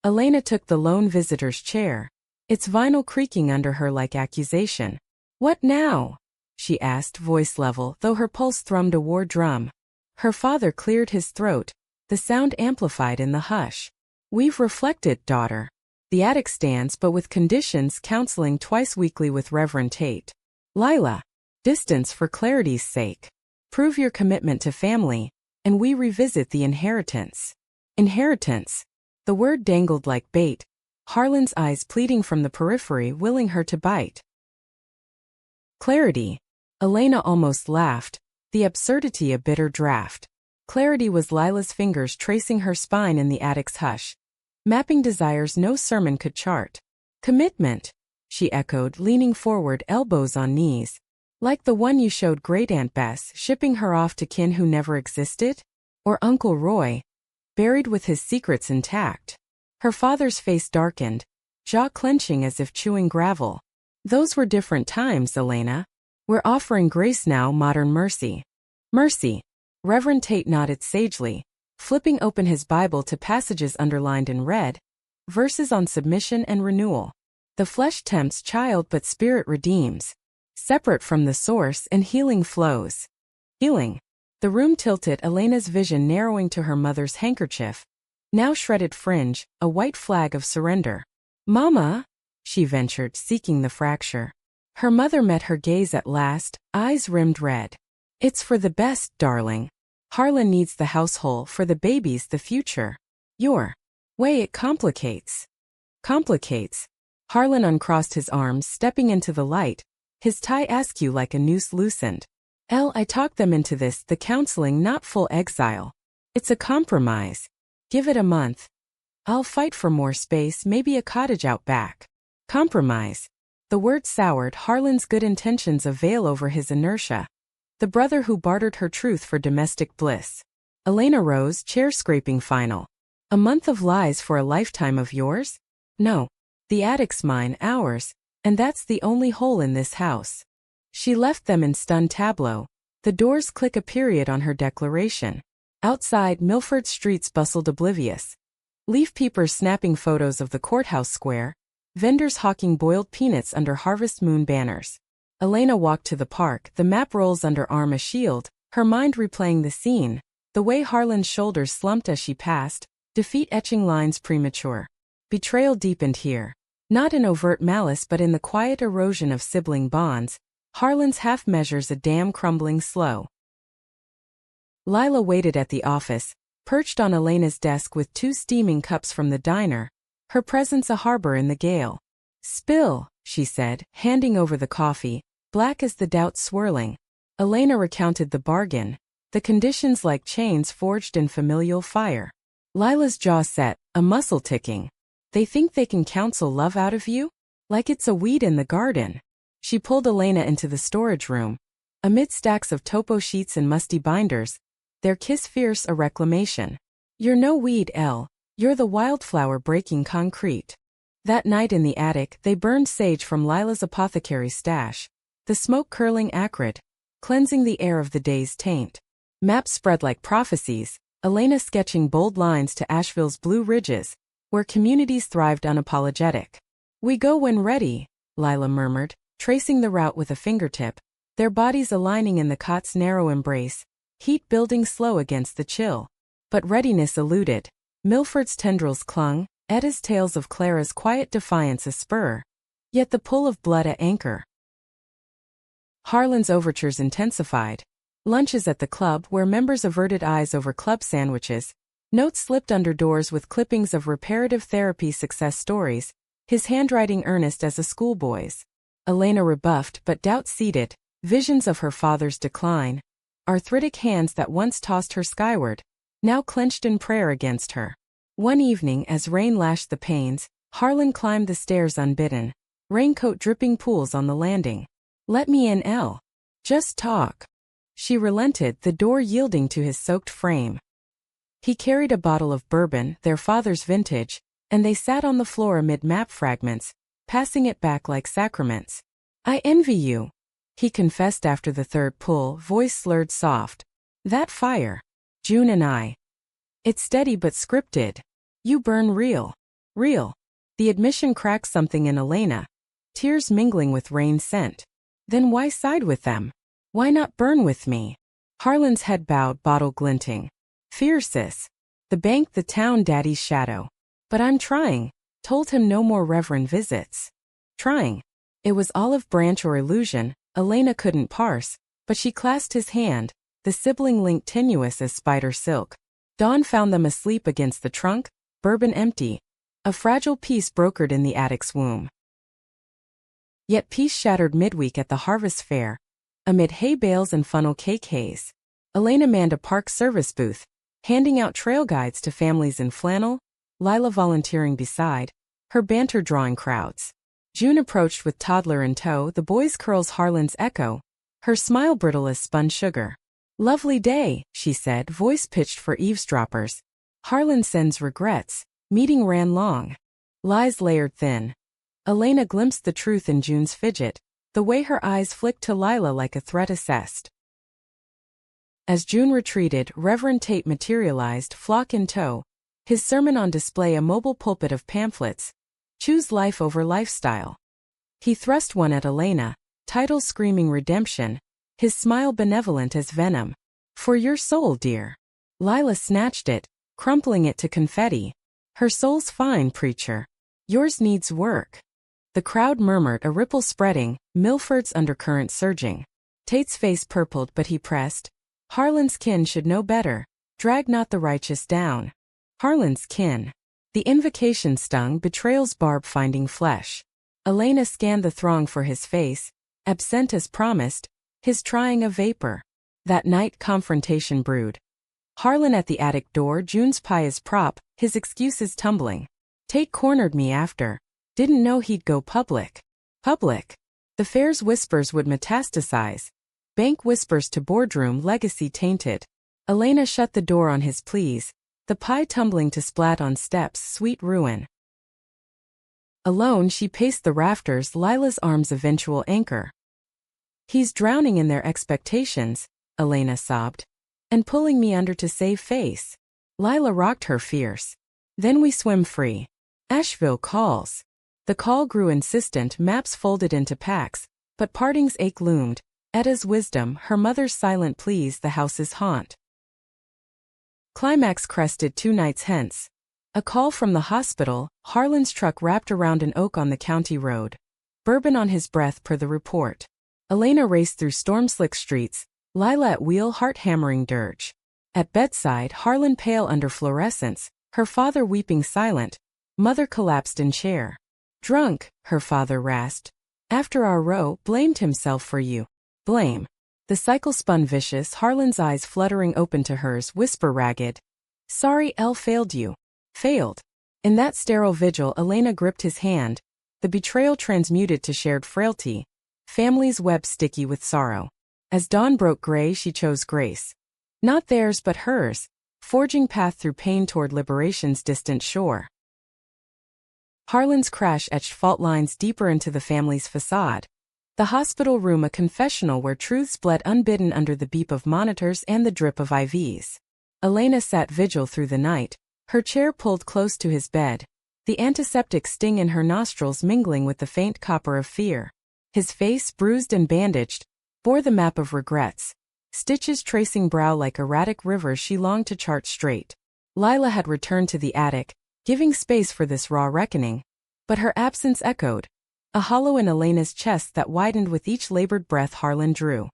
Elena took the lone visitor's chair, its vinyl creaking under her like accusation. What now? She asked, voice level, though her pulse thrummed a war drum. Her father cleared his throat, the sound amplified in the hush. We've reflected, daughter. The attic stands, but with conditions, counseling twice weekly with Reverend Tate. Lila. Distance for clarity's sake. Prove your commitment to family, and we revisit the inheritance. Inheritance. The word dangled like bait, Harlan's eyes pleading from the periphery, willing her to bite. Clarity. Elena almost laughed, the absurdity a bitter draught. Clarity was Lila's fingers tracing her spine in the attic's hush, mapping desires no sermon could chart. Commitment. she echoed, leaning forward, elbows on knees. Like the one you showed Great Aunt Bess, shipping her off to kin who never existed? Or Uncle Roy, buried with his secrets intact? Her father's face darkened, jaw clenching as if chewing gravel. Those were different times, Elena. We're offering grace now, modern mercy. Mercy. Reverend Tate nodded sagely, flipping open his Bible to passages underlined in red, verses on submission and renewal. The flesh tempts child but spirit redeems. Separate from the source and healing flows. Healing. The room tilted, Elena's vision narrowing to her mother's handkerchief, now shredded fringe, a white flag of surrender. Mama, she ventured, seeking the fracture. Her mother met her gaze at last, eyes rimmed red. It's for the best, darling. Harlan needs the household, for the baby's the future. Your way it complicates. Complicates. Harlan uncrossed his arms, stepping into the light, his tie askew like a noose loosened. I talked them into this, the counseling, not full exile. It's a compromise. Give it a month. I'll fight for more space, maybe a cottage out back. Compromise. The word soured Harlan's good intentions a veil over his inertia. The brother who bartered her truth for domestic bliss. Elena rose, chair scraping final. A month of lies for a lifetime of yours? No. The attic's mine, ours, and that's the only hole in this house. She left them in stunned tableau. The doors click a period on her declaration. Outside, Milford streets bustled oblivious. Leaf peepers snapping photos of the courthouse square, vendors hawking boiled peanuts under harvest moon banners. Elena walked to the park, the map rolls under arm a shield, her mind replaying the scene, the way Harlan's shoulders slumped as she passed, defeat etching lines premature. Betrayal deepened here. Not in overt malice but in the quiet erosion of sibling bonds, Harlan's half measures a dam crumbling slow. Lila waited at the office, perched on Elena's desk with 2 steaming cups from the diner, her presence a harbor in the gale. Spill, she said, handing over the coffee, black as the doubt swirling. Elena recounted the bargain, the conditions like chains forged in familial fire. Lila's jaw set, a muscle ticking. They think they can counsel love out of you? Like it's a weed in the garden. She pulled Elena into the storage room. Amid stacks of topo sheets and musty binders, their kiss fierce a reclamation. You're no weed, Elle. You're the wildflower breaking concrete. That night in the attic, they burned sage from Lila's apothecary stash, the smoke curling acrid, cleansing the air of the day's taint. Maps spread like prophecies, Elena sketching bold lines to Asheville's Blue Ridges, where communities thrived unapologetic. We go when ready, Lila murmured, tracing the route with a fingertip, their bodies aligning in the cot's narrow embrace, heat building slow against the chill. But readiness eluded. Milford's tendrils clung, Etta's tales of Clara's quiet defiance a spur, yet the pull of blood a anchor. Harlan's overtures intensified. Lunches at the club where members averted eyes over club sandwiches, notes slipped under doors with clippings of reparative therapy success stories, his handwriting earnest as a schoolboy's. Elena rebuffed but doubt seated, visions of her father's decline, arthritic hands that once tossed her skyward, now clenched in prayer against her. One evening as rain lashed the panes, Harlan climbed the stairs unbidden, raincoat dripping pools on the landing. Let me in, Elle. Just talk. She relented, the door yielding to his soaked frame. He carried a bottle of bourbon, their father's vintage, and they sat on the floor amid map fragments, passing it back like sacraments. I envy you, he confessed after the third pull, voice slurred soft. That fire. June and I. It's steady but scripted. You burn real. Real. The admission cracked something in Elena, tears mingling with rain scent. Then why side with them? Why not burn with me? Harlan's head bowed, bottle glinting. Fiercest. The bank, the town, daddy's shadow. But I'm trying. Told him no more reverend visits. Trying. It was olive branch or illusion, Elena couldn't parse, but she clasped his hand, the sibling link tenuous as spider silk. Dawn found them asleep against the trunk, bourbon empty, a fragile peace brokered in the attic's womb. Yet peace shattered midweek at the harvest fair, amid hay bales and funnel cake haze. Elena manned a park service booth, handing out trail guides to families in flannel, Lila volunteering beside, her banter drawing crowds. June approached with toddler in tow, the boy's curls Harlan's echo, her smile brittle as spun sugar. "Lovely day," she said, voice pitched for eavesdroppers. "Harlan sends regrets. Meeting ran long." Lies layered thin. Elena glimpsed the truth in June's fidget, the way her eyes flicked to Lila like a threat assessed. As June retreated, Reverend Tate materialized, flock in tow, his sermon on display, a mobile pulpit of pamphlets. Choose life over lifestyle. He thrust one at Elena, title screaming redemption, his smile benevolent as venom. "For your soul, dear." Lila snatched it, crumpling it to confetti. "Her soul's fine, preacher. Yours needs work." The crowd murmured, a ripple spreading, Milford's undercurrent surging. Tate's face purpled, but he pressed. "Harlan's kin should know better. Drag not the righteous down." Harlan's kin. The invocation stung, betrayal's barb finding flesh. Elena scanned the throng for his face, absent as promised, his trying a vapor. That night confrontation brewed. Harlan at the attic door, June's pious prop, his excuses tumbling. "Tate cornered me after. Didn't know he'd go public." Public. The fair's whispers would metastasize. Bank whispers to boardroom, legacy tainted. Elena shut the door on his pleas, the pie tumbling to splat on steps, sweet ruin. Alone she paced the rafters, Lila's arms eventual anchor. "He's drowning in their expectations," Elena sobbed. "And pulling me under to save face." Lila rocked her fierce. "Then we swim free. Asheville calls." The call grew insistent, maps folded into packs, but parting's ache loomed. Etta's wisdom, her mother's silent pleas, the house's haunt. Climax crested 2 nights hence. A call from the hospital, Harlan's truck wrapped around an oak on the county road. Bourbon on his breath per the report. Elena raced through storm-slick streets, Lila at wheel, heart-hammering dirge. At bedside, Harlan pale under fluorescence, her father weeping silent, mother collapsed in chair. "Drunk," her father rasped. "After our row, blamed himself for you." Blame. The cycle spun vicious, Harlan's eyes fluttering open to hers, whisper ragged. "Sorry Elle failed you." Failed. In that sterile vigil, Elena gripped his hand, the betrayal transmuted to shared frailty, family's web sticky with sorrow. As dawn broke gray, she chose grace. Not theirs but hers, forging path through pain toward liberation's distant shore. Harlan's crash etched fault lines deeper into the family's facade. The hospital room, a confessional where truths bled unbidden under the beep of monitors and the drip of IVs. Elena sat vigil through the night, her chair pulled close to his bed, the antiseptic sting in her nostrils mingling with the faint copper of fear. His face, bruised and bandaged, bore the map of regrets, stitches tracing brow like erratic rivers she longed to chart straight. Lila had returned to the attic, giving space for this raw reckoning. But her absence echoed, a hollow in Elena's chest that widened with each labored breath Harlan drew.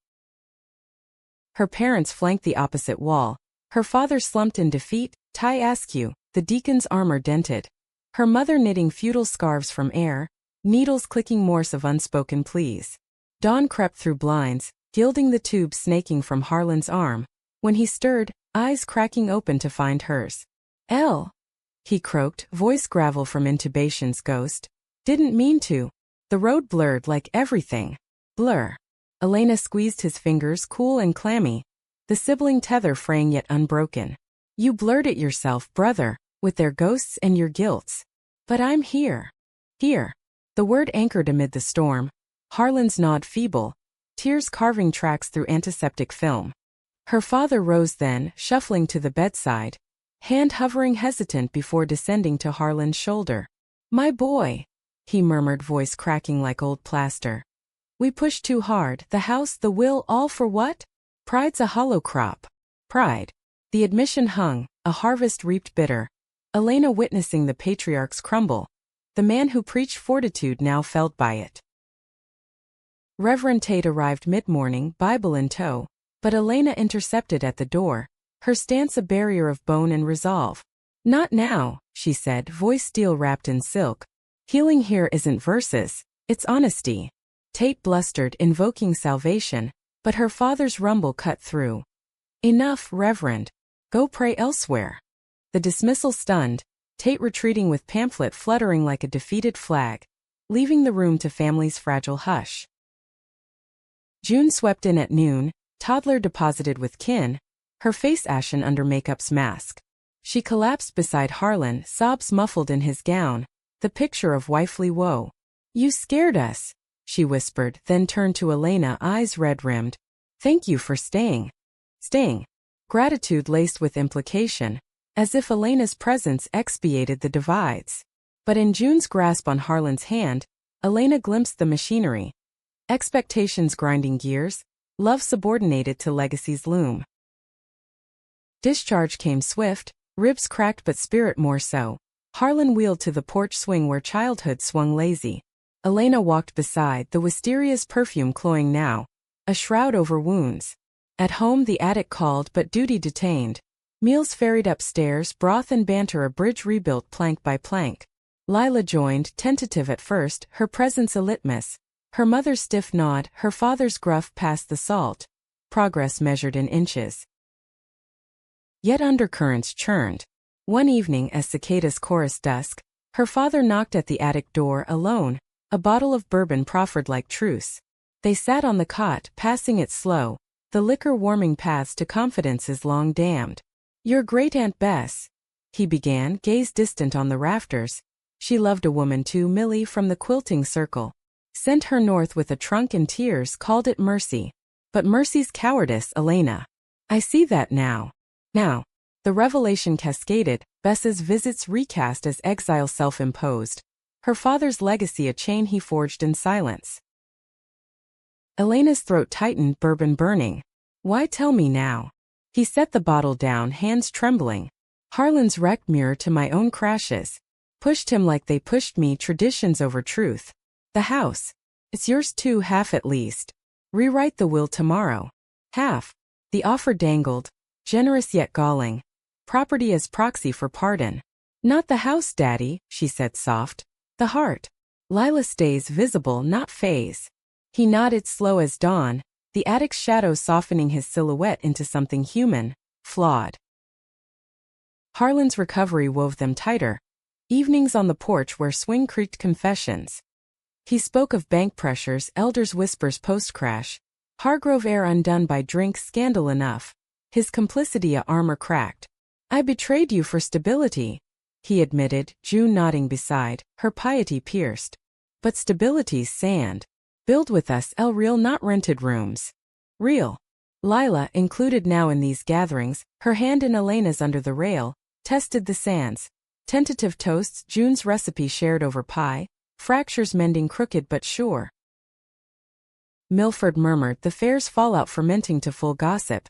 Her parents flanked the opposite wall, her father slumped in defeat, tie askew, the deacon's armor dented. Her mother knitting futile scarves from air, needles clicking Morse of unspoken pleas. Dawn crept through blinds, gilding the tube snaking from Harlan's arm. When he stirred, eyes cracking open to find hers. "Elle," he croaked, voice gravel from intubation's ghost. "Didn't mean to." The road blurred like everything. Blur. Elena squeezed his fingers, cool and clammy, the sibling tether fraying yet unbroken. "You blurred it yourself, brother, with their ghosts and your guilts. But I'm here." Here. The word anchored amid the storm. Harlan's nod feeble, tears carving tracks through antiseptic film. Her father rose then, shuffling to the bedside, hand hovering hesitant before descending to Harlan's shoulder. "My boy," he murmured, voice cracking like old plaster. "We pushed too hard, the house, the will, all for what? Pride's a hollow crop." Pride. The admission hung, a harvest reaped bitter. Elena witnessing the patriarchs crumble. The man who preached fortitude now felled by it. Reverend Tate arrived mid-morning, Bible in tow, but Elena intercepted at the door, her stance a barrier of bone and resolve. "Not now," she said, voice steel-wrapped in silk. "Healing here isn't verses, it's honesty." Tate blustered, invoking salvation, but her father's rumble cut through. "Enough, Reverend. Go pray elsewhere." The dismissal stunned, Tate retreating with pamphlet fluttering like a defeated flag. leaving the room to family's fragile hush. June swept in at noon, toddler deposited with kin, her face ashen under makeup's mask. She collapsed beside Harlan, sobs muffled in his gown, the picture of wifely woe. "You scared us," she whispered, then turned to Elena, eyes red-rimmed. "Thank you for staying." Staying. Gratitude laced with implication, as if Elena's presence expiated the divides. But in June's grasp on Harlan's hand, Elena glimpsed the machinery. Expectations grinding gears, love subordinated to legacy's loom. Discharge came swift, ribs cracked but spirit more so. Harlan wheeled to the porch swing where childhood swung lazy. Elena walked beside, the wisteria's perfume cloying now, a shroud over wounds. At home the attic called but duty detained. Meals ferried upstairs, broth and banter a bridge rebuilt plank by plank. Lila joined, tentative at first, her presence a litmus. Her mother's stiff nod, her father's gruff passed the salt. Progress measured in inches. Yet undercurrents churned. One evening as cicadas chorused dusk, her father knocked at the attic door alone, a bottle of bourbon proffered like truce. They sat on the cot, passing it slow, the liquor warming paths to confidences long damned. "Your great-aunt Bess," he began, gaze distant on the rafters. "She loved a woman too, Millie from the quilting circle. Sent her north with a trunk and tears, called it mercy. But mercy's cowardice, Elena. I see that now. Now." The revelation cascaded, Bess's visits recast as exile self-imposed. Her father's legacy a chain he forged in silence. Elena's throat tightened, bourbon burning. "Why tell me now?" He set the bottle down, hands trembling. "Harlan's wrecked mirror to my own crashes. Pushed him like they pushed me, traditions over truth. The house. It's yours too, half at least. Rewrite the will tomorrow." Half. The offer dangled, generous yet galling. Property as proxy for pardon. "Not the house, Daddy," she said soft. "The heart." Lila stays visible, not phase. He nodded, slow as dawn, the attic's shadow softening his silhouette into something human, flawed. Harlan's recovery wove them tighter. Evenings on the porch where swing creaked confessions. He spoke of bank pressures, elders' whispers post-crash. Hargrove air undone by drink, scandal enough. His complicity a armor cracked. "I betrayed you for stability," he admitted, June nodding beside, her piety pierced. "But stability's sand. Build with us, real, not rented rooms." Real. Lila, included now in these gatherings, her hand in Elena's under the rail, tested the sands. Tentative toasts, June's recipe shared over pie, fractures mending crooked but sure. Milford murmured, the fair's fallout fermenting to full gossip.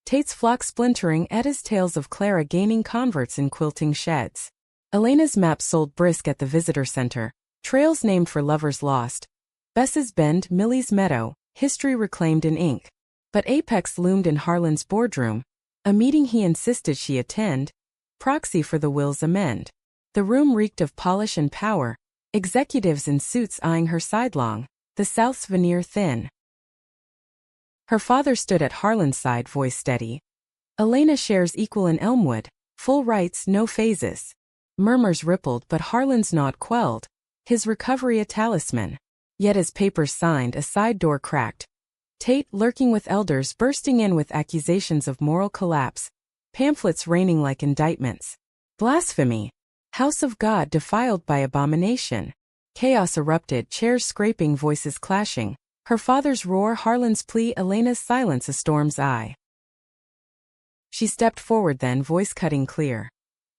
Tate's flock splintering, Etta's tales of Clara gaining converts in quilting sheds. Elena's map sold brisk at the visitor center, trails named for lovers lost. Bess's Bend, Millie's Meadow, history reclaimed in ink. But Apex loomed in Harlan's boardroom, a meeting he insisted she attend, proxy for the will's amend. The room reeked of polish and power, executives in suits eyeing her sidelong, the South's veneer thin. Her father stood at Harlan's side, voice steady. "Elena shares equal in Elmwood, full rights, no phases." Murmurs rippled, but Harlan's nod quelled, his recovery a talisman. Yet as papers signed, a side door cracked. Tate, lurking with elders, bursting in with accusations of moral collapse, pamphlets raining like indictments. Blasphemy. House of God defiled by abomination. Chaos erupted, chairs scraping, voices clashing. Her father's roar, Harlan's plea, Elena's silence, a storm's eye. She stepped forward then, voice cutting clear.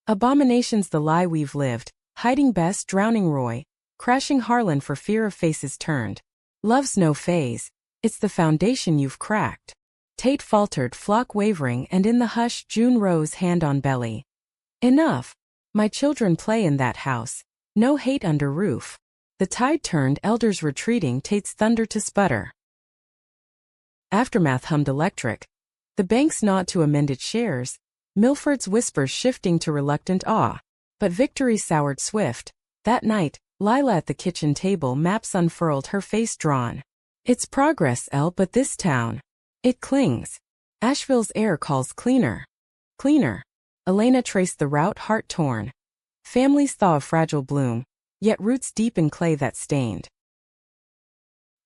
"Abomination's the lie we've lived, hiding Bess, drowning Roy, crashing Harlan for fear of faces turned. Love's no phase, it's the foundation you've cracked." Tate faltered, flock wavering, and in the hush June rose, hand on belly. "Enough. My children play in that house. No hate under roof." The tide turned, elders retreating, Tate's thunder to sputter. Aftermath hummed electric. The bank's nod to amended shares, Milford's whispers shifting to reluctant awe. But victory soured swift. That night, Lila at the kitchen table, maps unfurled, her face drawn. "It's progress, but this town. It clings. Asheville's air calls cleaner. Cleaner." Elena traced the route, heart torn. Families thaw a fragile bloom. yet roots deep in clay that stained.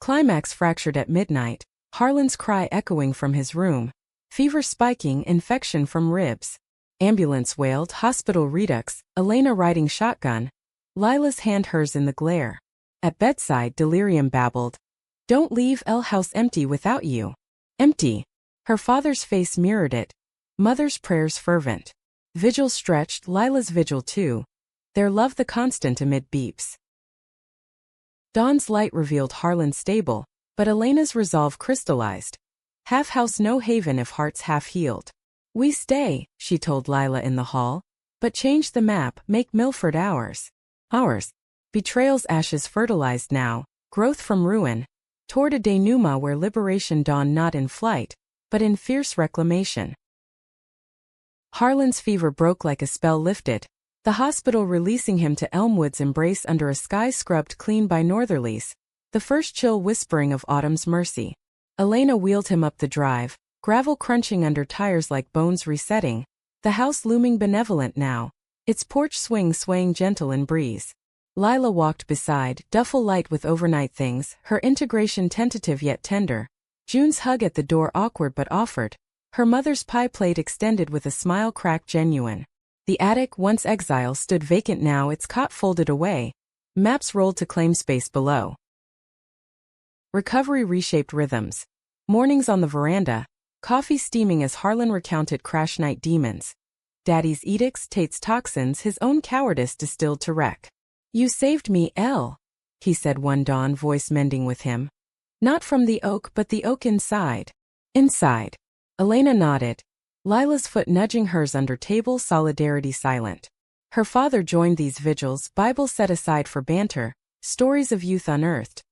Climax fractured at midnight, Harlan's cry echoing from his room. Fever spiking, infection from ribs. Ambulance wailed, hospital redux, Elena riding shotgun. Lila's hand hers in the glare. At bedside, delirium babbled. Don't leave L house empty without you. Empty. Her father's face mirrored it. Mother's prayers fervent. Vigil stretched, Lila's vigil too. Their love the constant amid beeps. Dawn's light revealed Harlan stable, but Elena's resolve crystallized. Half house no haven if heart's half healed. We stay, she told Lila in the hall, but change the map, make Milford ours. Ours. Betrayal's ashes fertilized now, growth from ruin, toward a denouement where liberation dawned not in flight, but in fierce reclamation. Harlan's fever broke like a spell lifted, the hospital releasing him to Elmwood's embrace under a sky scrubbed clean by northerlies, the first chill whispering of autumn's mercy. Elena wheeled him up the drive, gravel crunching under tires like bones resetting, the house looming benevolent now, its porch swaying gentle in breeze. Lila walked beside, duffel light with overnight things, her integration tentative yet tender. June's hug at the door awkward but offered. Her mother's pie plate extended with a smile cracked genuine. The attic, once exile, stood vacant now, its cot folded away. Maps rolled to claim space below. Recovery reshaped rhythms. Mornings on the veranda, coffee steaming as Harlan recounted crash night demons. Daddy's edicts, Tate's toxins, his own cowardice distilled to wreck. You saved me, Elle, he said one dawn, voice mending with him. Not from the oak but the oak inside. Inside. Elena nodded. Lila's foot nudging hers under table, solidarity silent. Her father joined these vigils, Bible set aside for banter, stories of youth unearthed.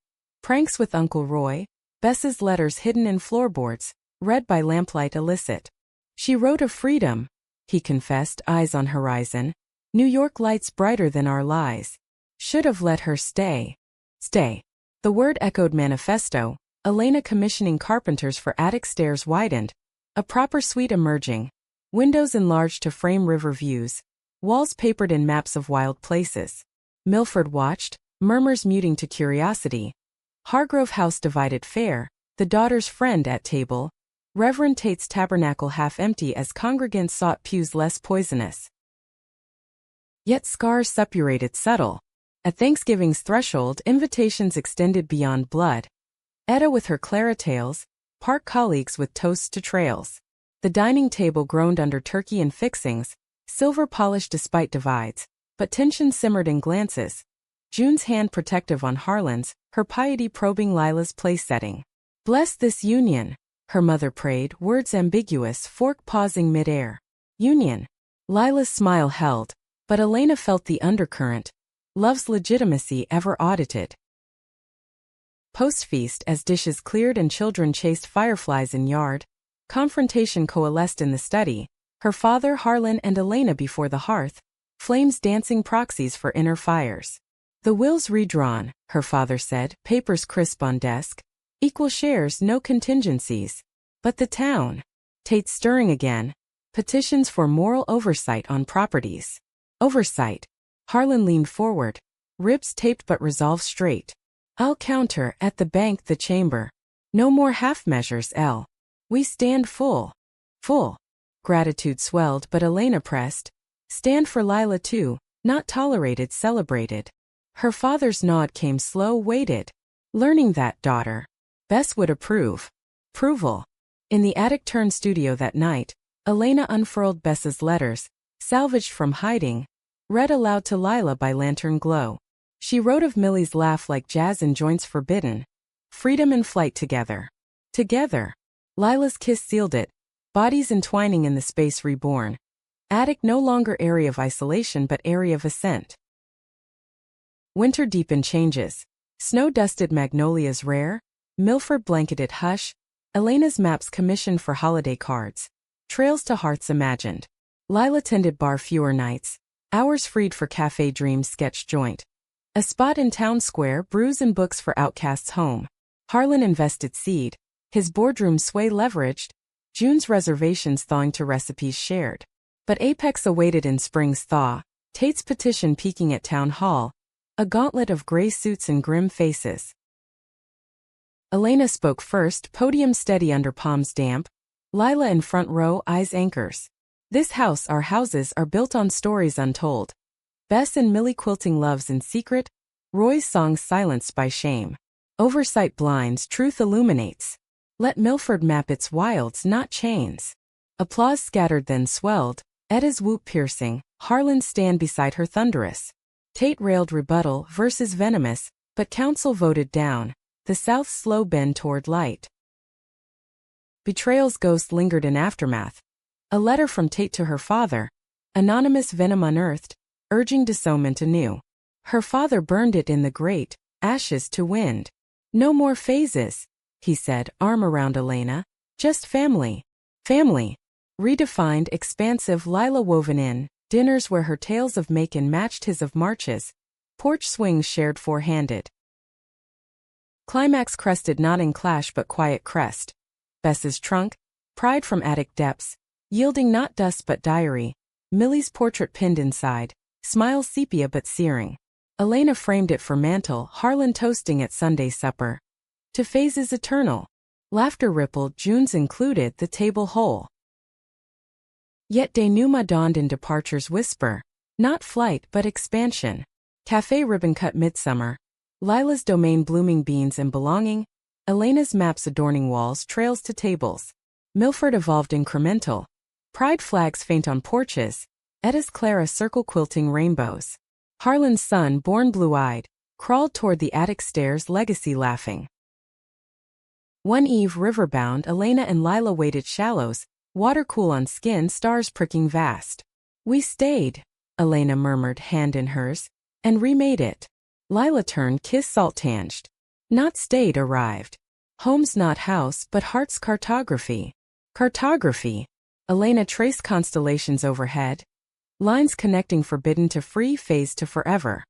Pranks with Uncle Roy, Bess's letters hidden in floorboards, read by lamplight illicit. She wrote of freedom, he confessed, eyes on horizon. New York lights brighter than our lies. Should have let her stay. Stay. The word echoed manifesto, Elena commissioning carpenters for attic stairs widened. A proper suite emerging. Windows enlarged to frame river views. Walls papered in maps of wild places. Milford watched, murmurs muting to curiosity. Hargrove House divided fair, the daughter's friend at table. Reverend Tate's tabernacle half empty as congregants sought pews less poisonous. Yet scars suppurated subtle. At Thanksgiving's threshold, invitations extended beyond blood. Etta with her Clara tales, park colleagues with toasts to trails. The dining table groaned under turkey and fixings, silver polished despite divides, but tension simmered in glances. June's hand protective on Harlan's, her piety probing Lila's place-setting. Bless this union, her mother prayed, words ambiguous, fork pausing mid-air. Union. Lila's smile held, but Elena felt the undercurrent. Love's legitimacy ever audited. Post-feast, as dishes cleared and children chased fireflies in yard, confrontation coalesced in the study, her father, Harlan, and Elena before the hearth, flames dancing proxies for inner fires. The wills redrawn, her father said, papers crisp on desk. Equal shares, no contingencies. But the town. Tate stirring again. Petitions for moral oversight on properties. Oversight. Harlan leaned forward. Ribs taped but resolve straight. I'll counter, at the bank, the chamber. No more half measures, Elle. We stand full. Full. Gratitude swelled but Elena pressed. Stand for Lila too, not tolerated, celebrated. Her father's nod came slow, weighted. Learning that, daughter. Bess would approve. Approval. In the attic-turned studio that night, Elena unfurled Bess's letters, salvaged from hiding, read aloud to Lila by lantern glow. She wrote of Millie's laugh like jazz in joints forbidden. Freedom and flight together. Together. Lila's kiss sealed it. Bodies entwining in the space reborn. Attic no longer area of isolation but area of ascent. Winter deepened changes. Snow-dusted magnolias rare. Milford blanketed hush. Elena's maps commissioned for holiday cards. Trails to hearts imagined. Lila tended bar fewer nights. Hours freed for cafe dreams sketch joint. A spot in town square, brews and books for outcasts home. Harlan invested seed. His boardroom sway leveraged. June's reservations thawing to recipes shared. But apex awaited in spring's thaw. Tate's petition peaking at town hall. A gauntlet of gray suits and grim faces. Elena spoke first, podium steady under palms damp. Lila in front row, eyes anchors. This house, our houses, are built on stories untold. Bess and Millie quilting loves in secret. Roy's songs silenced by shame. Oversight blinds, truth illuminates. Let Milford map its wilds, not chains. Applause scattered then swelled. Etta's whoop piercing. Harlan's stand beside her thunderous. Tate railed rebuttal, verses venomous, but council voted down. The South's slow bend toward light. Betrayal's ghost lingered in aftermath. A letter from Tate to her father. Anonymous venom unearthed, urging disownment anew. Her father burned it in the grate, ashes to wind. No more phases, he said, arm around Elena. Just family. Family. Redefined, expansive, Lila woven in. Dinners where her tales of Macon matched his of marches. Porch swings shared four-handed. Climax crested not in clash but quiet crest. Bess's trunk, pride from attic depths, yielding not dust but diary. Millie's portrait pinned inside, smile sepia but searing. Elena framed it for mantle, Harlan toasting at Sunday supper. To phases eternal. Laughter rippled, June's included, the table whole. Yet denouement dawned in departure's whisper. Not flight but expansion. Café ribbon cut midsummer. Lila's domain blooming beans and belonging. Elena's maps adorning walls, trails to tables. Milford evolved incremental. Pride flags faint on porches. Etta's Clara circle quilting rainbows. Harlan's son, born blue-eyed, crawled toward the attic stairs, legacy laughing. One eve, riverbound, Elena and Lila waded shallows, water cool on skin, stars pricking vast. We stayed, Elena murmured, hand in hers, and remade it. Lila turned, kiss salt-tanged. Not stayed, arrived. Home's not house, but heart's cartography. Cartography. Elena traced constellations overhead. Lines connecting forbidden to free, phase to forever.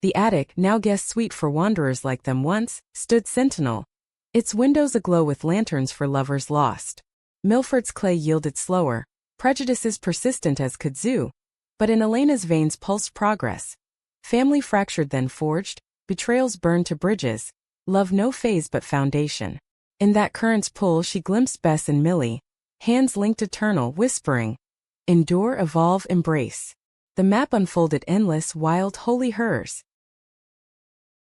The attic, now guest suite for wanderers like them once, stood sentinel. Its windows aglow with lanterns for lovers lost. Milford's clay yielded slower, prejudices persistent as kudzu. But in Elena's veins pulsed progress. Family fractured then forged, betrayals burned to bridges. Love no phase but foundation. In that current's pull she glimpsed Bess and Millie, hands linked eternal, whispering, endure, evolve, embrace. The map unfolded endless, wild, wholly hers.